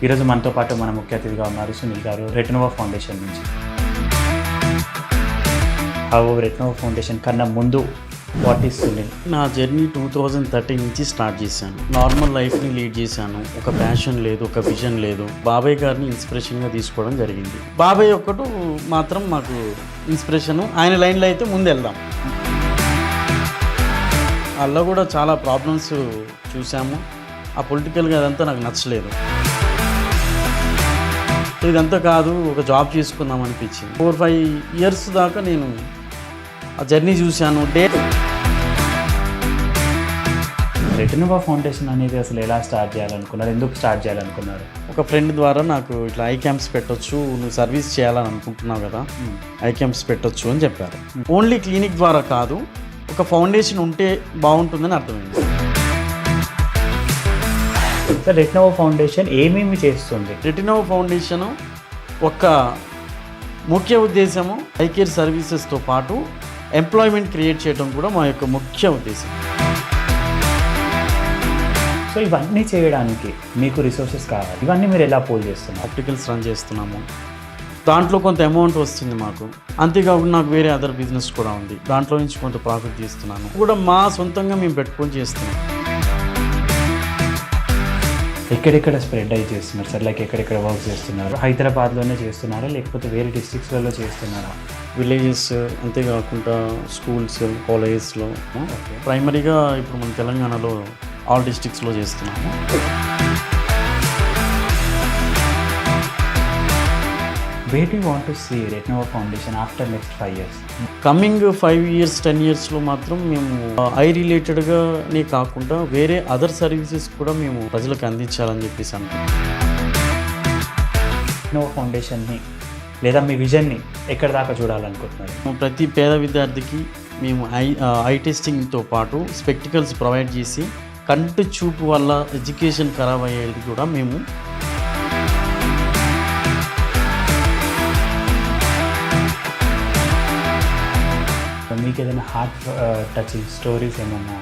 ఈరోజు మనతో పాటు మన ముఖ్య అతిథిగా ఉన్నారు సునీల్ గారు, రెటినోవా ఫౌండేషన్ నుంచి. రెటినోవా ఫౌండేషన్ కన్నా ముందు వాట్ ఈస్ సునీల్? నా జర్నీ 2013 నుంచి స్టార్ట్ చేశాను. నార్మల్ లైఫ్ని లీడ్ చేశాను. ఒక ప్యాషన్ లేదు, ఒక విజన్ లేదు. బాబాయ్ గారిని ఇన్స్పిరేషన్గా తీసుకోవడం జరిగింది. బాబాయ్ ఒక్కటి మాత్రం మాకు ఇన్స్పిరేషను. ఆయన లైన్లో అయితే ముందు వెళ్దాం. అలా కూడా చాలా ప్రాబ్లమ్స్ చూసాము. ఆ పొలిటికల్గా అదంతా నాకు నచ్చలేదు. ఇదంతా కాదు, ఒక జాబ్ చేసుకుందాం అనిపించింది. 4-5 ఇయర్స్ దాకా నేను ఆ జర్నీ చూశాను. రెటినోవా ఫౌండేషన్ అనేది అసలు ఎలా స్టార్ట్ చేయాలనుకున్నారు? ఎందుకు స్టార్ట్ చేయాలనుకున్నారు? ఒక ఫ్రెండ్ ద్వారా నాకు ఇట్లా ఐ క్యాంప్స్ పెట్టొచ్చు, నువ్వు సర్వీస్ చేయాలని అనుకుంటున్నావు కదా, ఐ క్యాంప్స్ పెట్టొచ్చు అని చెప్పారు. ఓన్లీ క్లినిక్ ద్వారా కాదు, ఒక ఫౌండేషన్ ఉంటే బాగుంటుందని అర్థమైంది. రెటినోవా ఫౌండేషన్ ఏమేమి చేస్తుంది? రెటినోవా ఫౌండేషన్ ఒక ముఖ్య ఉద్దేశము ఐ కేర్ సర్వీసెస్తో పాటు ఎంప్లాయ్మెంట్ క్రియేట్ చేయడం కూడా మా యొక్క ముఖ్య ఉద్దేశం. సో ఇవన్నీ చేయడానికి మీకు రిసోర్సెస్ కావాలి. ఇవన్నీ మీరు ఎలా పోల్ చేస్తున్నారు? ఆర్టికల్స్ రన్ చేస్తున్నాము. దాంట్లో కొంత అమౌంట్ వస్తుంది మాకు. అంతేకాకుండా నాకు వేరే అదర్ బిజినెస్ కూడా ఉంది. దాంట్లో నుంచి కొంత ప్రాఫిట్ తీస్తున్నాను. కూడా మా సొంతంగా మేము పెట్టుకొని చేస్తున్నాం. ఎక్కడెక్కడ స్ప్రెడ్ అయ్యి చేస్తున్నారు సార్? లైక్ ఎక్కడెక్కడ వర్క్ చేస్తున్నారు? హైదరాబాద్లోనే చేస్తున్నారా లేకపోతే వేరే డిస్ట్రిక్ట్స్లలో చేస్తున్నారా? విలేజెస్, అంతేకాకుండా స్కూల్స్, కాలేజెస్లో. ప్రైమరీగా ఇప్పుడు మన తెలంగాణలో ఆల్ డిస్ట్రిక్ట్స్లో చేస్తున్నాము. Where do you want to see Retinova foundation after next 5 years? Coming 5 years 10 yearsలో మాత్రం మేము ఐ రిలేటెడ్గానే కాకుండా వేరే అదర్ సర్వీసెస్ కూడా మేము ప్రజలకు అందించాలని చెప్పేసి అనుకుంటున్నాం. రెటినోవా ఫౌండేషన్ని లేదా మీ విజన్ని ఎక్కడ దాకా చూడాలనుకుంటున్నారు? ప్రతి పేద విద్యార్థికి మేము ఐ టెస్టింగ్తో పాటు స్పెక్టికల్స్ ప్రొవైడ్ చేసి కంటి చూపు వల్ల ఎడ్యుకేషన్ ఖరాబ్ అయ్యేది కూడా మేము మీకు ఏదైనా హార్ట్ టచింగ్ స్టోరీస్ ఏమన్నా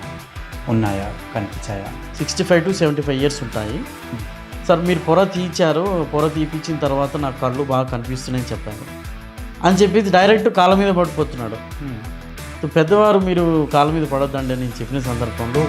ఉన్నాయా, కనిపించాయా? 65 to 75 years ఉంటాయి సార్. మీరు పొర తీయించారు, పొర తీపించిన తర్వాత నా కళ్ళు బాగా కనిపిస్తున్నాయని చెప్పారు అని చెప్పేసి డైరెక్ట్ కాళ్ళ మీద పడిపోతున్నాడు. పెద్దవారు మీరు కాళ్ళ మీద పడొద్దండి అని నేను చెప్పిన సందర్భంలో